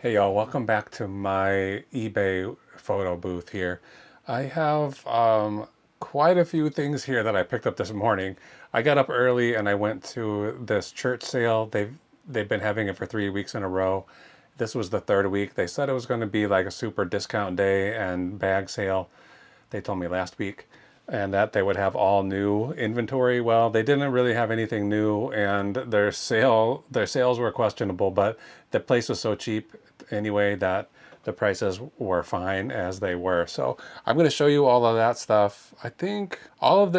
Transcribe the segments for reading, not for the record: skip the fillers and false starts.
Hey y'all, welcome back to my eBay photo booth here. I have quite a few things here that I picked up this morning. I got up early and I went to this church sale. They've been having it for 3 weeks in a row. This was the third week. They said it was going to be like a super discount day and bag sale. They told me last week, and that they would have all new inventory. Well, they didn't really have anything new, and their sales were questionable, but the place was so cheap anyway that the prices were fine as they were. So I'm going to show you all of that stuff. I think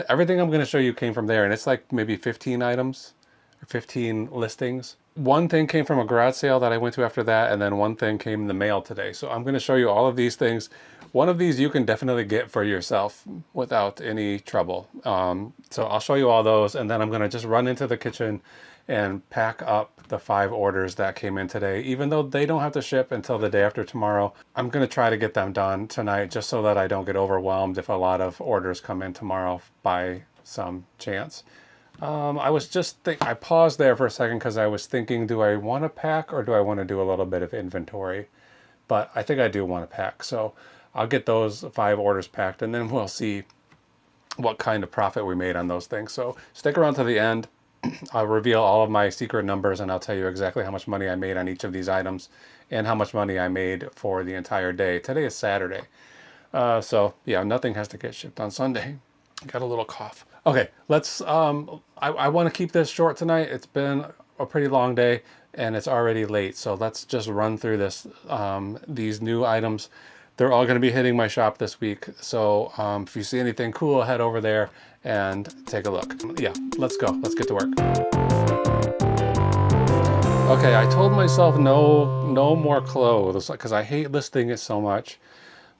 everything I'm going to show you came from there, and it's like maybe 15 items or 15 listings. One thing came from a garage sale that I went to after that, and then one thing came in the mail today. So I'm going to show you all of these things. One of these you can definitely get for yourself without any trouble. So I'll show you all those, and then I'm going to just run into the kitchen and pack up the 5 orders that came in today. Even though they don't have to ship until the day after tomorrow, I'm going to try to get them done tonight just so that I don't get overwhelmed if a lot of orders come in tomorrow by some chance. I paused there for a second because I was thinking, do I want to pack or do I want to do a little bit of inventory? But I think I do want to pack. So I'll get those 5 orders packed, and then we'll see what kind of profit we made on those things. So stick around to the end. I'll reveal all of my secret numbers, and I'll tell you exactly how much money I made on each of these items and how much money I made for the entire day. Today is Saturday. So yeah, nothing has to get shipped on Sunday. Got a little cough. Okay, let's, I want to keep this short tonight. It's been a pretty long day and it's already late. So let's just run through this, these new items. They're all going to be hitting my shop this week. So if you see anything cool, head over there and take a look. Yeah, let's go. Let's get to work. Okay, I told myself no more clothes because I hate listing it so much.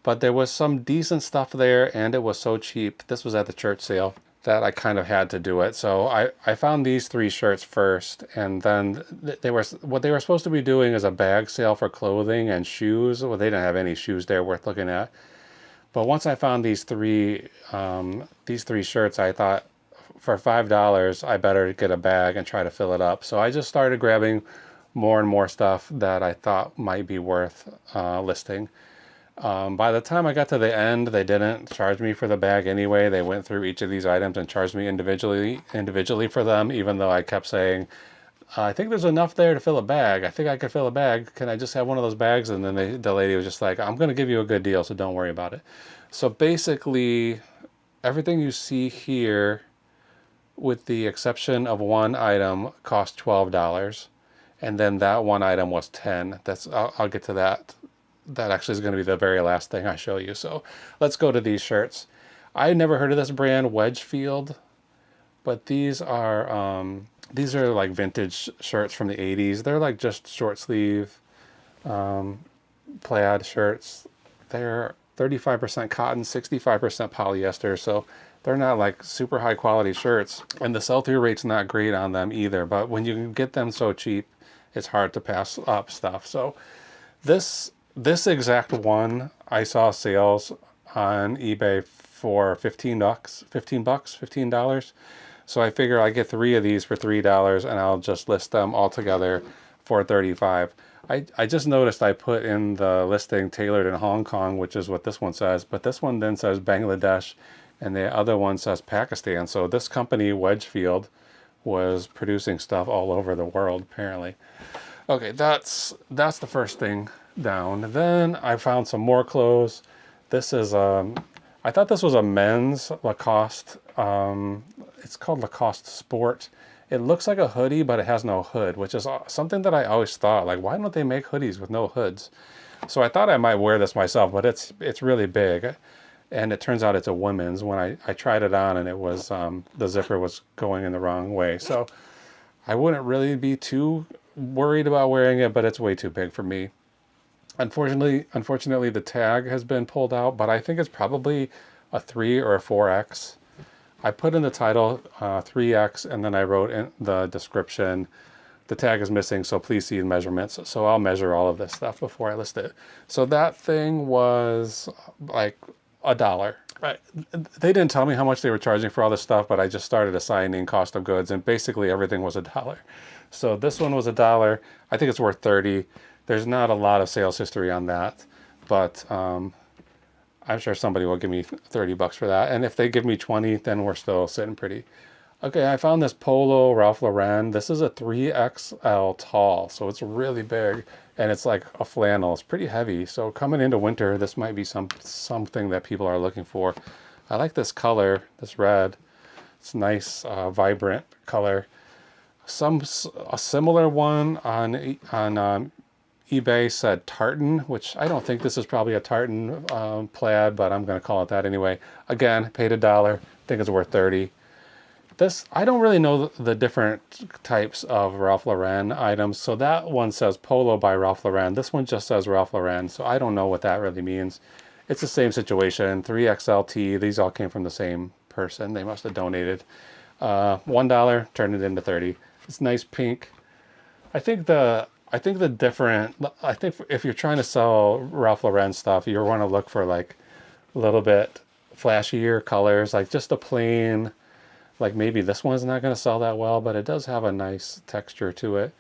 But there was some decent stuff there, and it was so cheap. This was at the church sale that I kind of had to do it. So I found these 3 shirts first, and then what they were supposed to be doing is a bag sale for clothing and shoes. Well, they didn't have any shoes there worth looking at. But once I found these three shirts, I thought for $5 I better get a bag and try to fill it up. So I just started grabbing more and more stuff that I thought might be worth listing. By the time I got to the end, they didn't charge me for the bag anyway. They went through each of these items and charged me individually for them, even though I kept saying, I think there's enough there to fill a bag. I think I could fill a bag. Can I just have one of those bags? And then the lady was just like, I'm going to give you a good deal, so don't worry about it. So basically, everything you see here, with the exception of one item, cost $12. And then that one item was $10. I'll get to that. That actually is going to be the very last thing I show you. So let's go to these shirts. I never heard of this brand, Wedgefield, but these are like vintage shirts from the 80s. They're like just short sleeve plaid shirts. They're 35% cotton, 65% polyester. So they're not like super high quality shirts, and the sell-through rate's not great on them either. But when you can get them so cheap, it's hard to pass up stuff. So this exact one, I saw sales on eBay for $15. So I figure I get 3 of these for $3, and I'll just list them all together for $35. I just noticed I put in the listing tailored in Hong Kong, which is what this one says, but this one then says Bangladesh, and the other one says Pakistan. So this company, Wedgefield, was producing stuff all over the world, apparently. Okay, that's the first thing down. Then I found some more clothes. This is I thought this was a men's Lacoste. It's called Lacoste Sport. It looks like a hoodie, but it has no hood, which is something that I always thought, like, why don't they make hoodies with no hoods? So I thought I might wear this myself, but it's really big, and it turns out it's a women's. When I tried it on, and it was the zipper was going in the wrong way, so I wouldn't really be too worried about wearing it, but it's way too big for me. Unfortunately, the tag has been pulled out, but I think it's probably a 3 or a 4X. I put in the title 3X, and then I wrote in the description, the tag is missing, so please see the measurements. So I'll measure all of this stuff before I list it. So that thing was like $1. Right. They didn't tell me how much they were charging for all this stuff, but I just started assigning cost of goods, and basically everything was $1. So this one was $1. I think it's worth 30. There's not a lot of sales history on that, but I'm sure somebody will give me 30 bucks for that. And if they give me 20, then we're still sitting pretty. Okay, I found this Polo Ralph Lauren. This is a 3XL tall, so it's really big, and it's like a flannel. It's pretty heavy, so coming into winter, this might be something that people are looking for. I like this color, this red. It's nice, vibrant color. A similar one on eBay said tartan, which I don't think this is probably a tartan plaid, but I'm going to call it that anyway. Again, paid $1. Think it's worth 30. This, I don't really know the different types of Ralph Lauren items. So that one says Polo by Ralph Lauren. This one just says Ralph Lauren. So I don't know what that really means. It's the same situation. 3XLT. These all came from the same person. They must have donated. $1 turned it into 30. It's nice pink. I think if you're trying to sell Ralph Lauren stuff, you want to look for like a little bit flashier colors, like just a plain. Like maybe this one's not going to sell that well, but it does have a nice texture to it.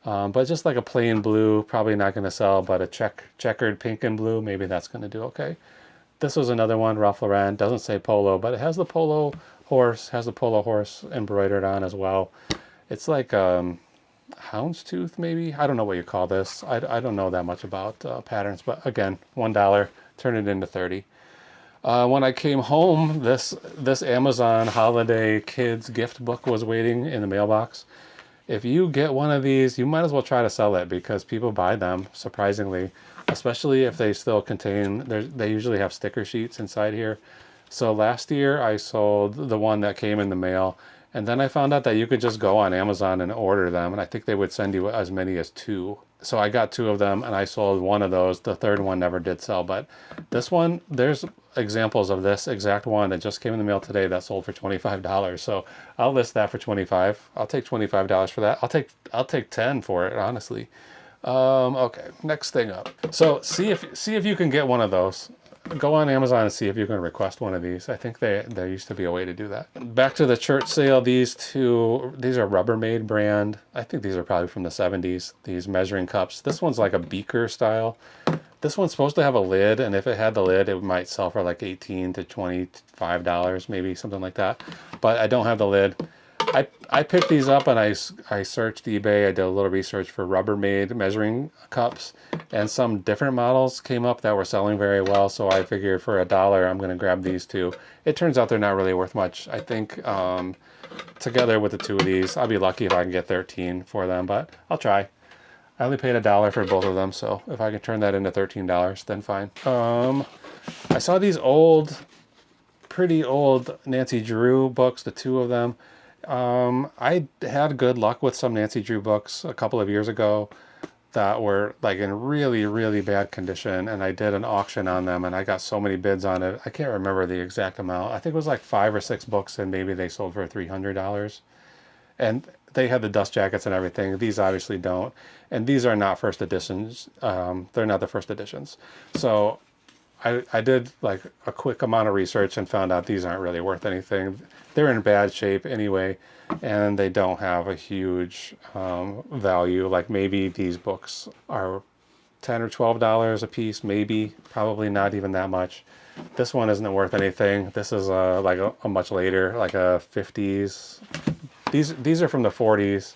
But just like a plain blue, probably not going to sell, but a checkered pink and blue, maybe that's going to do okay. This was another one, Ralph Lauren. Doesn't say Polo, but it has the Polo horse, embroidered on as well. It's like houndstooth, maybe? I don't know what you call this. I don't know that much about patterns, but again, $1, turn it into 30. When I came home, this Amazon holiday kids gift book was waiting in the mailbox. If you get one of these, you might as well try to sell it because people buy them, surprisingly, especially if they still contain, they usually have sticker sheets inside here. So last year I sold the one that came in the mail, and then I found out that you could just go on Amazon and order them, and I think they would send you as many as 2. So I got 2 of them, and I sold one of those. The third one never did sell, but this one, there's examples of this exact one that just came in the mail today that sold for $25. So I'll list that for $25. I'll take $25 for that. I'll take 10 for it, honestly. Okay, next thing up. So see if you can get one of those. Go on Amazon and see if you can request one of these. I think there used to be a way to do that. Back to the church sale. These are Rubbermaid brand. I think these are probably from the 70s. These measuring cups. This one's like a beaker style. This one's supposed to have a lid, and if it had the lid, it might sell for like $18 to $25, maybe something like that. But I don't have the lid. I picked these up and I searched eBay. I did a little research for Rubbermaid measuring cups, and some different models came up that were selling very well. So I figured for $1, I'm going to grab these 2. It turns out they're not really worth much. I think together with the 2 of these, I'll be lucky if I can get 13 for them, but I'll try. I only paid $1 for both of them, so if I can turn that into $13, then fine. I saw these pretty old Nancy Drew books, the 2 of them. I had good luck with some Nancy Drew books a couple of years ago that were like in really, really bad condition, and I did an auction on them, and I got so many bids on it. I can't remember the exact amount. I think it was like 5 or 6 books, and maybe they sold for $300. And they had the dust jackets and everything. These obviously don't. And these are not first editions. They're not the first editions. So I did like a quick amount of research and found out these aren't really worth anything. They're in bad shape anyway, and they don't have a huge value. Like maybe these books are $10 or $12 a piece, maybe, probably not even that much. This one isn't worth anything. This is like a much later, like a 50s. These are from the 40s.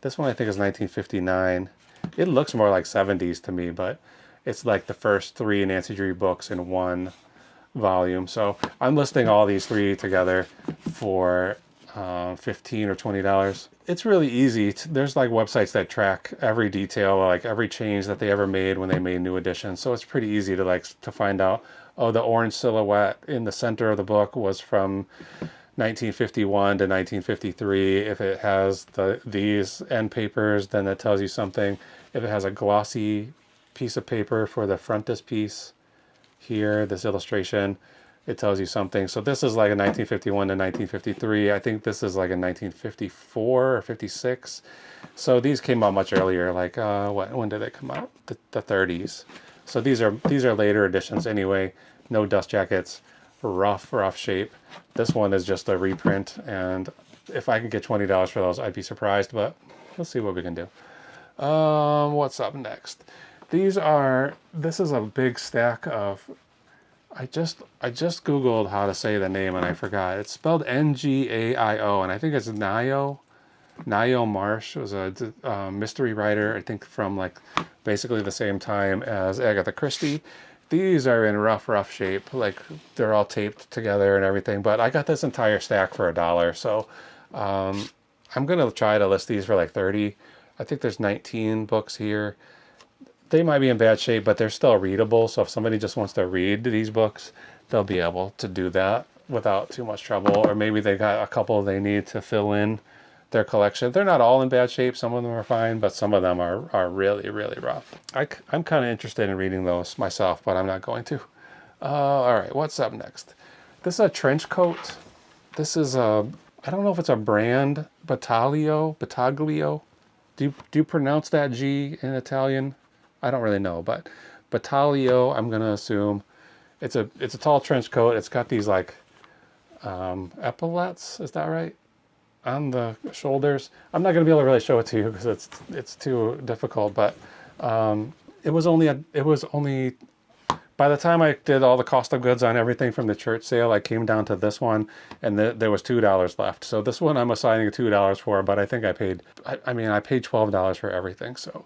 This one I think is 1959. It looks more like 70s to me, but it's like the first 3 Nancy Drew books in one volume. So I'm listing all these 3 together for $15 or $20. It's really easy. There's like websites that track every detail, like every change that they ever made when they made new editions. So it's pretty easy to find out, oh, the orange silhouette in the center of the book was from 1951 to 1953. If it has these end papers, then that tells you something. If it has a glossy piece of paper for the frontispiece here, this illustration, it tells you something. So this is like a 1951 to 1953. I think this is like a 1954 or 56. So these came out much earlier. Like when did they come out? The 30s. So these are later editions anyway. No dust jackets. Rough shape. This one is just a reprint, and if I can get $20 for those, I'd be surprised, but we'll see what we can do. What's up next? This is a big stack of, I just Googled how to say the name and I forgot. It's spelled Ngaio, and I think it's Nio. Nio Marsh was a mystery writer, I think from like basically the same time as Agatha Christie. These are in rough shape, like they're all taped together and everything, but I got this entire stack for $1, so I'm gonna try to list these for like 30. I think there's 19 books here. They might be in bad shape, but they're still readable, so if somebody just wants to read these books, they'll be able to do that without too much trouble, or maybe they got a couple they need to fill in their collection. They're not all in bad shape. Some of them are fine, but some of them are really, really rough. I'm kind of interested in reading those myself, but I'm not going to. All right, what's up next? This is a trench coat. This is a, I don't know if it's a brand, Battaglio. Do you pronounce that G in Italian? I don't really know, but Battaglio, I'm gonna assume. It's a tall trench coat. It's got these like epaulettes, is that right? On the shoulders. I'm not going to be able to really show it to you because it's too difficult, but it was only by the time I did all the cost of goods on everything from the church sale, I came down to this one, and there was $2 left. So this one I'm assigning $2 for, but I think I paid $12 for everything. So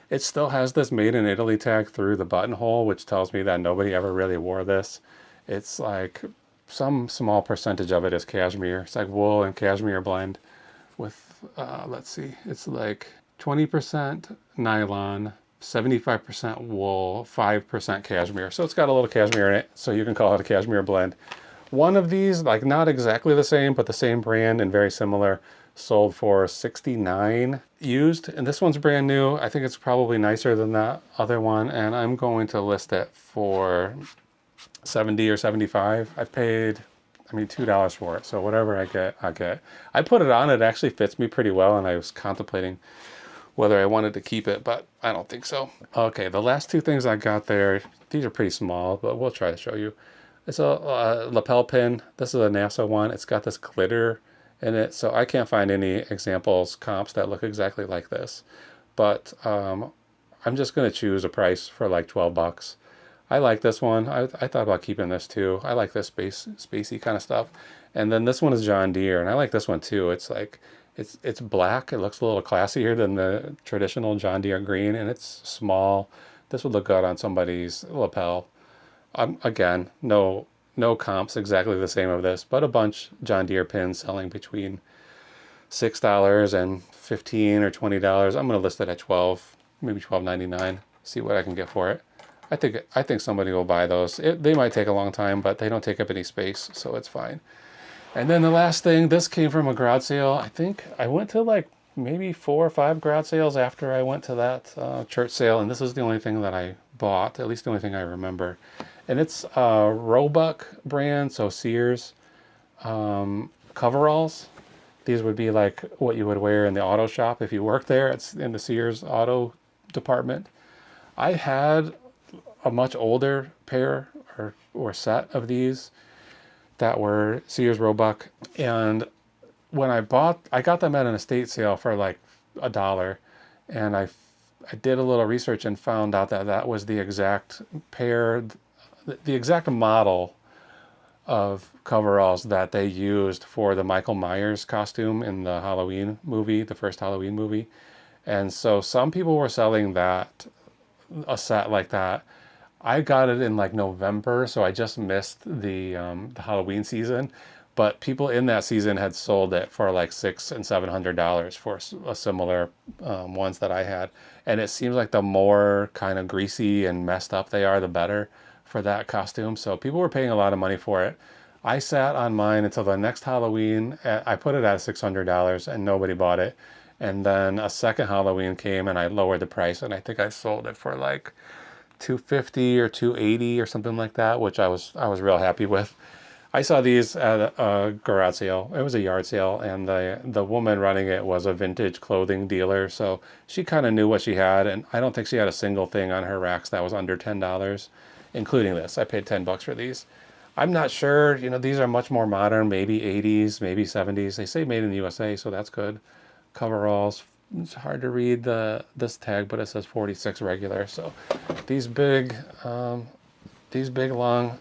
it still has this made in Italy tag through the buttonhole, which tells me that nobody ever really wore this. It's like some small percentage of it is cashmere. It's like wool and cashmere blend with, let's see, it's like 20% nylon, 75% wool, 5% cashmere. So it's got a little cashmere in it, so you can call it a cashmere blend. One of these, like not exactly the same, but the same brand and very similar, sold for $69 used, and this one's brand new. I think it's probably nicer than that other one, and I'm going to list it for 70 or 75. I paid, $2 for it. So whatever I get, I get. I put it on, it actually fits me pretty well, and I was contemplating whether I wanted to keep it, but I don't think so. Okay, the last two things I got there, these are pretty small, but we'll try to show you. It's a lapel pin. This is a NASA one. It's got this glitter in it, so I can't find any examples, comps that look exactly like this. But I'm just gonna choose a price for like 12 bucks. I like this one. I thought about keeping this too. I like this spacey kind of stuff. And then this one is John Deere, and I like this one too. It's like, it's black. It looks a little classier than the traditional John Deere green, and it's small. This would look good on somebody's lapel. Again, no comps exactly the same of this, but a bunch John Deere pins selling between $6 and $15 or $20. I'm going to list it at 12, maybe $12.99. See what I can get for it. I think somebody will buy those. They might take a long time, but they don't take up any space, so it's fine. And then the last thing, this came from a garage sale. I think I went to like maybe 4 or 5 garage sales after I went to that church sale, and this is the only thing that I bought, at least the only thing I remember. And it's Roebuck brand, so Sears coveralls. These would be like what you would wear in the auto shop if you work there. It's in the Sears auto department. I had a much older pair or set of these that were Sears Roebuck, and when I got them at an estate sale for like $1, and I did a little research and found out that that was the exact pair, the exact model of coveralls that they used for the Michael Myers costume in the Halloween movie, the first Halloween movie. And so some people were selling that, a set like that. I got it in like November, so I just missed the Halloween season. But people in that season had sold it for like $600 and $700 for a similar ones that I had. And it seems like the more kind of greasy and messed up they are, the better for that costume. So people were paying a lot of money for it. I sat on mine until the next Halloween. I put it at $600 and nobody bought it. And then a second Halloween came and I lowered the price, and I think I sold it for like $250 or $280 or something like that, which I was real happy with. I saw these at a garage sale. It was a yard sale, and the woman running it was a vintage clothing dealer, so she kind of knew what she had, and I don't think she had a single thing on her racks that was under $10, including this. I paid 10 bucks for these. I'm not sure, these are much more modern, maybe 80s, maybe 70s. They say made in the USA, so that's good. Coveralls, it's hard to read this tag, but it says 46 regular. So these big long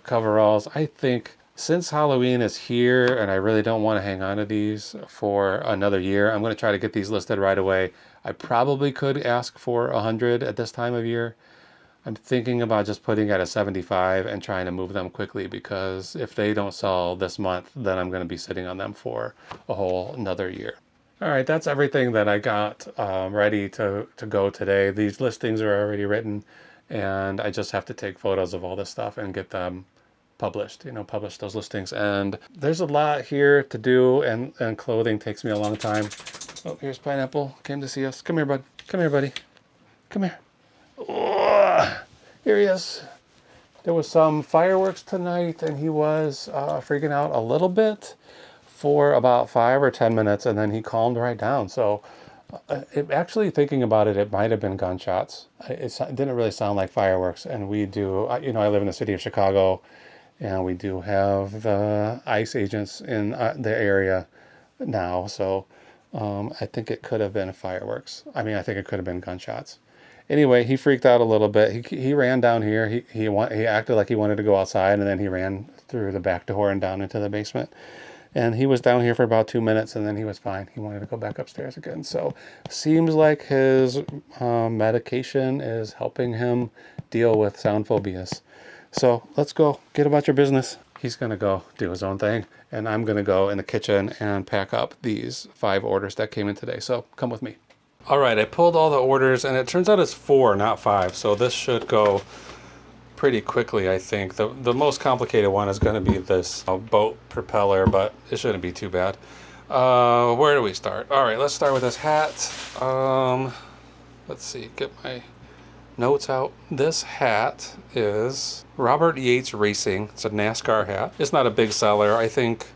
coveralls, I think since Halloween is here and I really don't want to hang on to these for another year, I'm going to try to get these listed right away. I probably could ask for 100 at this time of year. I'm thinking about just putting at a 75 and trying to move them quickly, because if they don't sell this month, then I'm going to be sitting on them for a whole another year. All right, that's everything that I got ready to go today. These listings are already written, and I just have to take photos of all this stuff and get them published, publish those listings. And there's a lot here to do, and clothing takes me a long time. Oh, here's Pineapple, came to see us. Come here, bud. Come here, buddy. Come here. Oh, here he is. There was some fireworks tonight, and he was freaking out a little bit for about 5 or 10 minutes, and then he calmed right down. So actually thinking about it, it might have been gunshots. It didn't really sound like fireworks. And we do, I live in the city of Chicago, and we do have ICE agents in the area now. So I think it could have been fireworks. I think it could have been gunshots. Anyway, he freaked out a little bit. He ran down here. He acted like he wanted to go outside, and then he ran through the back door and down into the basement. And he was down here for about 2 minutes, and then he was fine. He wanted to go back upstairs again. So seems like his medication is helping him deal with sound phobias. So let's go get about your business. He's going to go do his own thing, and I'm going to go in the kitchen and pack up these 5 orders that came in today. So come with me. All right, I pulled all the orders, and it turns out it's 4, not 5. So this should go pretty quickly, I think. The most complicated one is going to be this boat propeller, but it shouldn't be too bad. Where do we start? All right, let's start with this hat. Let's see, get my notes out. This hat is Robert Yates Racing. It's a NASCAR hat. It's not a big seller. I think,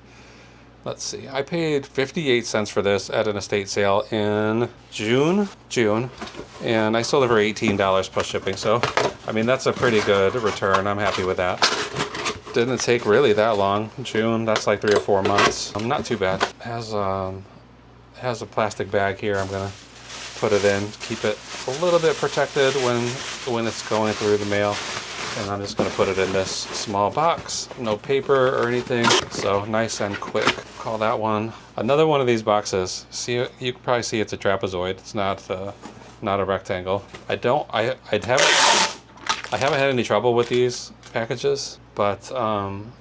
let's see, I paid 58 cents for this at an estate sale in June, and I sold it for $18 plus shipping. So, that's a pretty good return. I'm happy with that. Didn't take really that long. June, that's like 3 or 4 months. Not too bad. Has a plastic bag here. I'm gonna put it in, keep it a little bit protected when it's going through the mail. And I'm just gonna put it in this small box. No paper or anything. So nice and quick. Call that one. Another one of these boxes. See, you can probably see it's a trapezoid. It's not a rectangle. I haven't had any trouble with these packages, but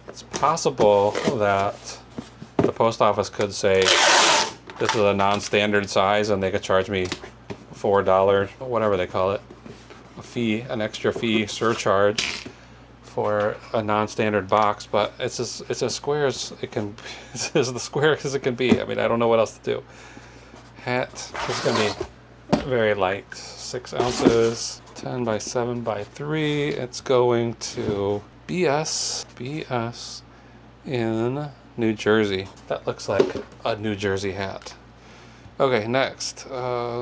it's possible that the post office could say this is a non-standard size, and they could charge me $4, whatever they call it, an extra fee surcharge for a non-standard box. But it's as square as it can. It's as square as it can be. I don't know what else to do. Hat is going to be very light, 6 ounces, 10 by 7 by 3. It's going to BS in New Jersey. That looks like a New Jersey hat. Okay, next,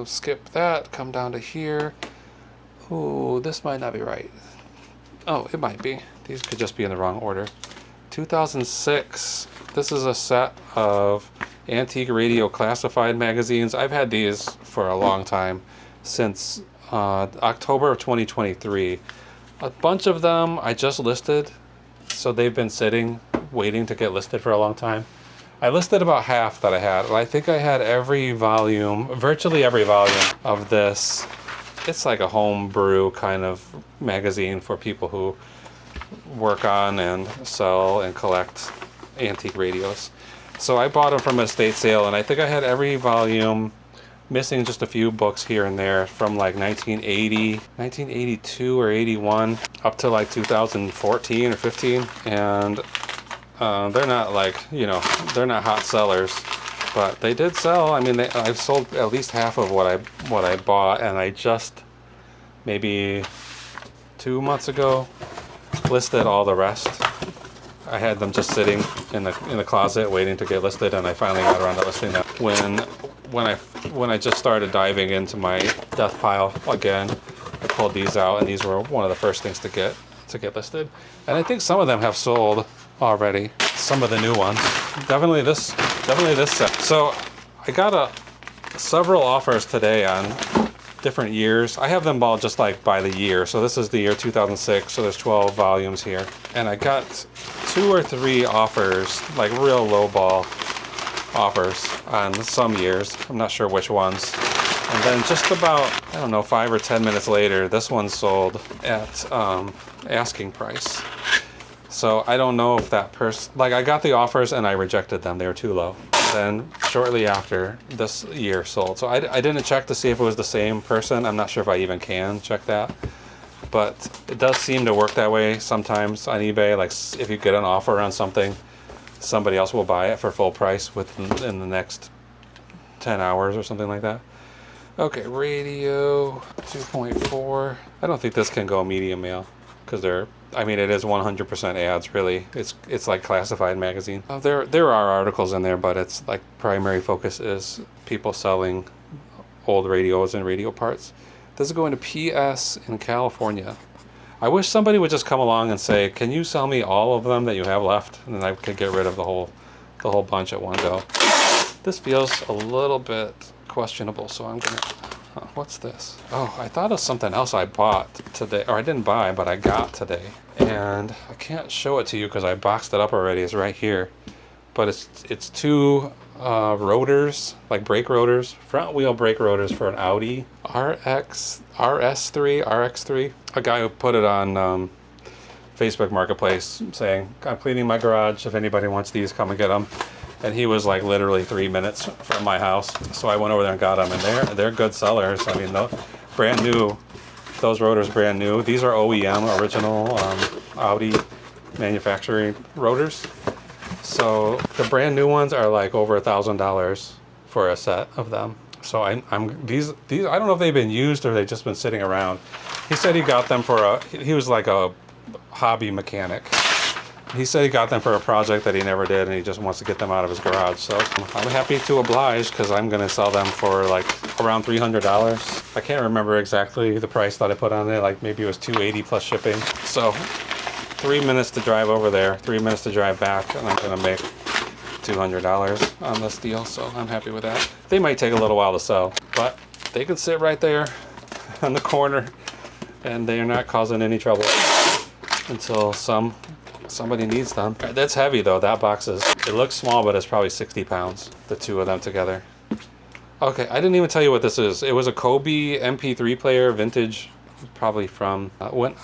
skip that, come down to here. Ooh, this might not be right. Oh, it might be. These could just be in the wrong order. 2006. This is a set of antique radio classified magazines. I've had these for a long time, since October of 2023. A bunch of them I just listed, so they've been sitting, waiting to get listed for a long time. I listed about half that I had, and I think I had virtually every volume of this. It's like a homebrew kind of magazine for people who work on and sell and collect antique radios. So I bought them from an estate sale, and I think I had every volume, missing just a few books here and there, from like 1980, 1982 or 81 up to like 2014 or 15. And they're not they're not hot sellers, but they did sell. I've sold at least half of what I bought, and I just maybe 2 months ago listed all the rest. I had them just sitting in the closet waiting to get listed, and I finally got around to listing them when I just started diving into my death pile again. I pulled these out, and these were one of the first things to get listed. And I think some of them have sold already. Some of the new ones. Definitely this set. So I got several offers today on different years. I have them all just like by the year. So this is the year 2006. So there's 12 volumes here. And I got 2 or 3 offers, like real low ball offers on some years. I'm not sure which ones. And then just about, I don't know, 5 or 10 minutes later, this one sold at asking price. So I don't know if that person, like I got the offers and I rejected them. They were too low. Then shortly after, this year sold. So I didn't check to see if it was the same person. I'm not sure if I even can check that. But it does seem to work that way sometimes on eBay. Like if you get an offer on something, somebody else will buy it for full price in the next 10 hours or something like that. Okay, radio 2.4. I don't think this can go medium mail because I mean, it is 100% ads, really. It's like classified magazine. There are articles in there, but it's like primary focus is people selling old radios and radio parts. This is going to PS in California. I wish somebody would just come along and say, "Can you sell me all of them that you have left?" And then I could get rid of the whole bunch at one go. This feels a little bit questionable, so I'm gonna. What's this? Oh, I thought of something else I bought today, or I didn't buy, but I got today. And I can't show it to you because I boxed it up already. It's right here. But it's 2 rotors, like brake rotors, front wheel brake rotors for an Audi RX3. A guy who put it on Facebook Marketplace saying, "I'm cleaning my garage. If anybody wants these, come and get them." And he was like literally 3 minutes from my house. So I went over there and got them, and they're good sellers. I mean, brand new. Those rotors brand new. These are OEM, original Audi manufacturing rotors. So the brand new ones are like over $1,000 for a set of them. So these I don't know if they've been used or they've just been sitting around. He said he got them he was like a hobby mechanic. He said he got them for a project that he never did, and he just wants to get them out of his garage. So I'm happy to oblige because I'm going to sell them for like around $300. I can't remember exactly the price that I put on it. Like maybe it was $280 plus shipping. So 3 minutes to drive over there, 3 minutes to drive back, and I'm going to make $200 on this deal. So I'm happy with that. They might take a little while to sell, but they can sit right there on the corner, and they are not causing any trouble until somebody needs them. That's heavy though. That box it looks small, but it's probably 60 pounds, the 2 of them together. Okay, I didn't even tell you what this is. It was a Kobe MP3 player, vintage, probably from when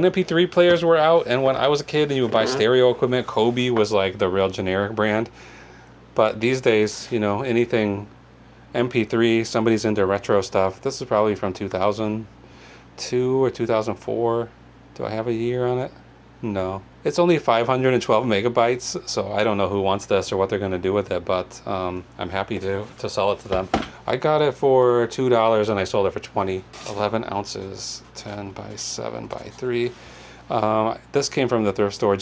MP3 players were out, and when I was a kid and you would buy stereo equipment, Kobe was like the real generic brand. But these days, you know, anything MP3, somebody's into retro stuff. This is probably from 2002 or 2004. Do I have a year on it? No. It's only 512 megabytes, so I don't know who wants this or what they're going to do with it, but I'm happy to sell it to them. I got it for $2 and I sold it for $20. 11 ounces, 10 by 7 by 3. This came from the thrift store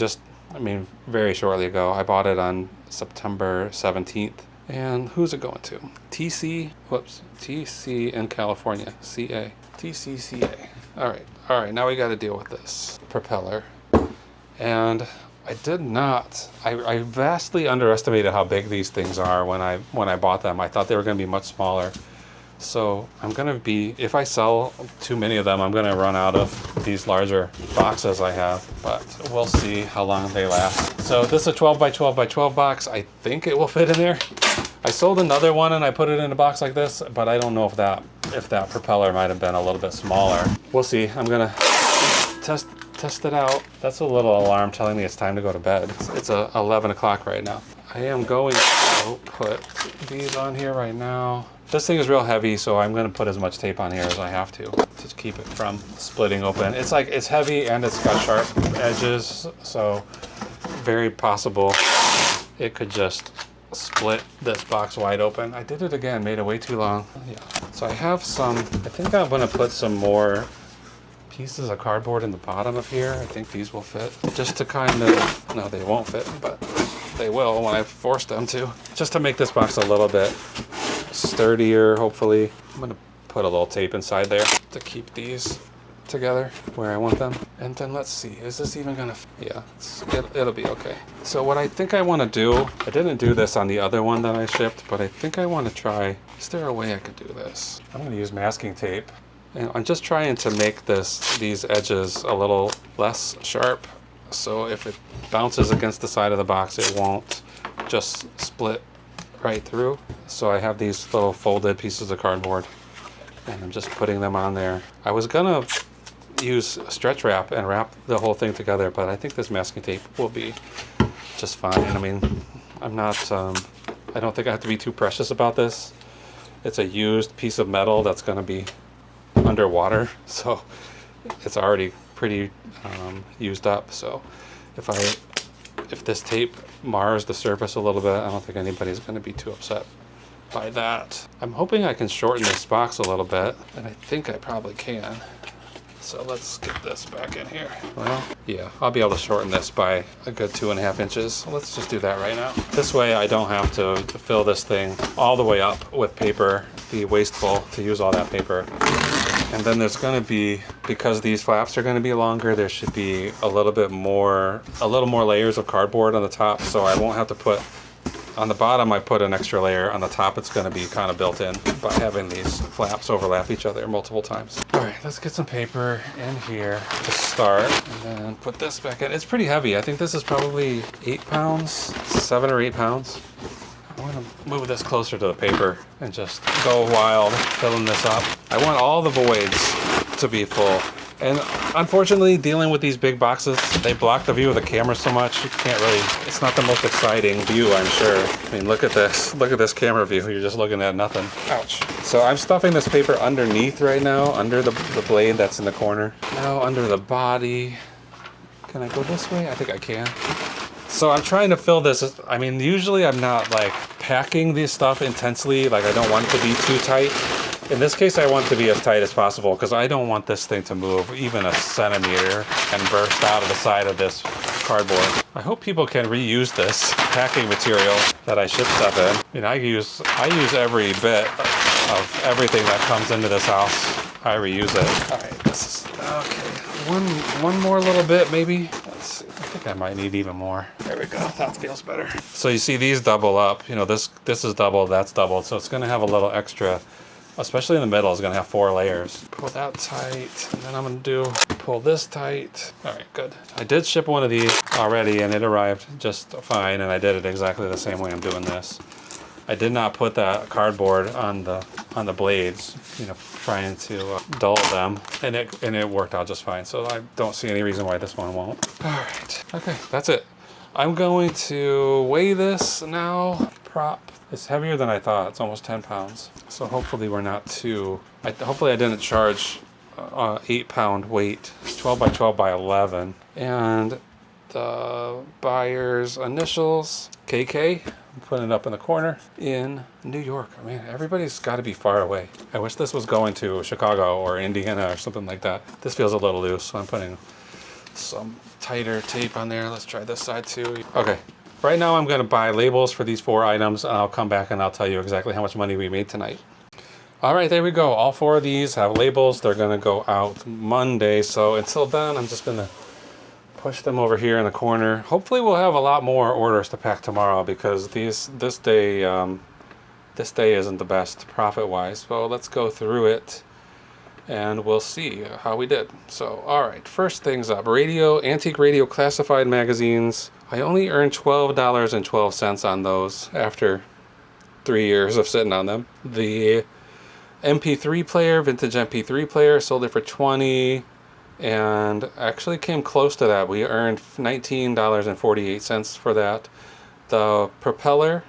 very shortly ago. I bought it on September 17th. And who's it going to? TC in California, CA. TCCA. All right, now we got to deal with this propeller. And I vastly underestimated how big these things are when I bought them. I thought they were going to be much smaller. So if I sell too many of them, I'm going to run out of these larger boxes I have, but we'll see how long they last. So this is a 12 by 12 by 12 box. I think it will fit in there. I sold another one and I put it in a box like this, but I don't know if that propeller might have been a little bit smaller. We'll see. I'm gonna test it out. That's a little alarm telling me it's time to go to bed. It's 11 o'clock right now. I am going to put these on here right now. This thing is real heavy, so I'm gonna put as much tape on here as I have to keep it from splitting open. It's heavy and it's got sharp edges, so very possible it could just split this box wide open. I did it again, made it way too long. Yeah. So I have I think I'm gonna put some more pieces of cardboard in the bottom of here. I think these will fit. Just to no, they won't fit, but they will when I force them to. Just to make this box a little bit sturdier, hopefully. I'm gonna put a little tape inside there to keep these together where I want them. And then let's see, is this even gonna, yeah, it'll be okay. So what I think I wanna do, I didn't do this on the other one that I shipped, but I think I wanna try, is there a way I could do this? I'm gonna use masking tape. And I'm just trying to make these edges a little less sharp. So if it bounces against the side of the box, it won't just split right through. So I have these little folded pieces of cardboard and I'm just putting them on there. I was gonna use stretch wrap and wrap the whole thing together, but I think this masking tape will be just fine. I mean, I'm not, I don't think I have to be too precious about this. It's a used piece of metal that's gonna be underwater, so it's already pretty used up. So if this tape mars the surface a little bit, I don't think anybody's going to be too upset by that. I'm hoping I can shorten this box a little bit, and I think I probably can. So let's get this back in here. Well, yeah, I'll be able to shorten this by a good 2.5 inches. Let's just do that right now. This way I don't have to fill this thing all the way up with paper, be wasteful to use all that paper. And then there's going to be, because these flaps are going to be longer, there should be a little more layers of cardboard on the top, so I won't have to put, on the bottom I put an extra layer, on the top it's going to be kind of built in by having these flaps overlap each other multiple times. Alright, let's get some paper in here to start, and then put this back in. It's pretty heavy. I think this is probably 8 pounds, 7 or 8 pounds. I'm going to move this closer to the paper and just go wild filling this up. I want all the voids to be full. And unfortunately, dealing with these big boxes, they block the view of the camera so much, you can't really, it's not the most exciting view, I'm sure. I mean, look at this. Look at this camera view. You're just looking at nothing. Ouch. So I'm stuffing this paper underneath right now, under the blade that's in the corner. Now under the body. Can I go this way? I think I can. So I'm trying to fill this. I mean, usually I'm not like packing this stuff intensely. Like I don't want it to be too tight. In this case, I want it to be as tight as possible because I don't want this thing to move even a centimeter and burst out of the side of this cardboard. I hope people can reuse this packing material that I ship stuff in. I mean, I use every bit of everything that comes into this house. I reuse it. All right, this is okay. One more little bit, maybe. Let's see. I think I might need even more. There we go. That feels better. So you see these double up. You know, this is doubled, that's doubled. So it's going to have a little extra, especially in the middle. It's going to have 4 layers. Pull that tight, and then I'm going to pull this tight. All right, good. I did ship one of these already, and it arrived just fine, and I did it exactly the same way I'm doing this. I did not put that cardboard on the blades, you know, trying to dull them, and it worked out just fine. So I don't see any reason why this one won't. All right, okay, that's it. I'm going to weigh this now. Prop. It's heavier than I thought. It's almost 10 pounds. So hopefully we're not too. Hopefully I didn't charge 8-pound weight. It's 12 by 12 by 11, and the buyer's initials KK. I'm putting it up in the corner in New York. I mean, everybody's got to be far away. I wish this was going to Chicago or Indiana or something like that. This feels a little loose, so I'm putting some tighter tape on there. Let's try this side too. Okay, right now I'm going to buy labels for these 4 items, and I'll come back and I'll tell you exactly how much money we made tonight. All right, there we go. All 4 of these have labels. They're going to go out Monday, so until then, I'm just going to push them over here in the corner. Hopefully we'll have a lot more orders to pack tomorrow because this day isn't the best profit-wise. So let's go through it and we'll see how we did. So, all right, first things up, antique radio classified magazines. I only earned $12.12 on those after 3 years of sitting on them. The MP3 player, vintage MP3 player, sold it for $20. And actually came close to that. We earned $19.48 for that. The propeller,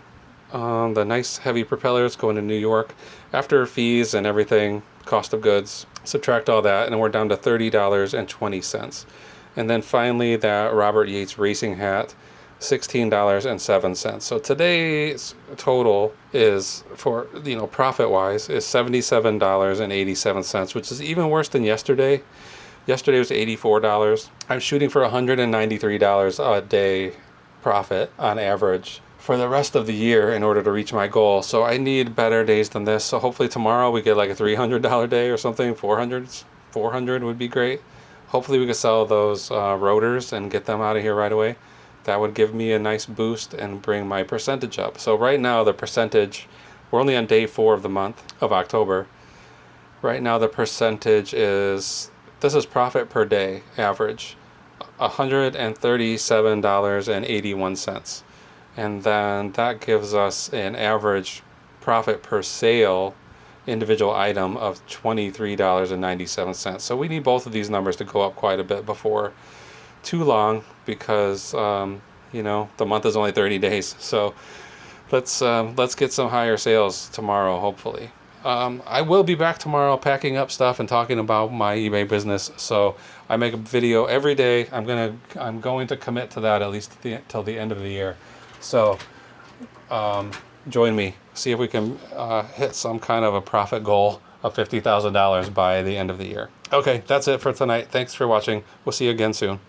the nice heavy propeller is going to New York. After fees and everything, cost of goods, subtract all that, and we're down to $30.20. And then finally that Robert Yates racing hat, $16.07. So today's total is, for, you know, profit-wise, is $77.87, which is even worse than yesterday. Yesterday was $84. I'm shooting for $193 a day profit on average for the rest of the year in order to reach my goal. So I need better days than this. So hopefully tomorrow we get like a $300 day or something, 400. 400 would be great. Hopefully we could sell those rotors and get them out of here right away. That would give me a nice boost and bring my percentage up. So right now the percentage, we're only on day 4 of the month of October. Right now the percentage is, this is profit per day average, $137.81. And then that gives us an average profit per sale individual item of $23.97. So we need both of these numbers to go up quite a bit before too long, because you know, the month is only 30 days. So let's get some higher sales tomorrow, hopefully. I will be back tomorrow packing up stuff and talking about my eBay business. So I make a video every day. I'm going to commit to that at least till the end of the year. So join me. See if we can hit some kind of a profit goal of $50,000 by the end of the year. Okay, that's it for tonight. Thanks for watching. We'll see you again soon.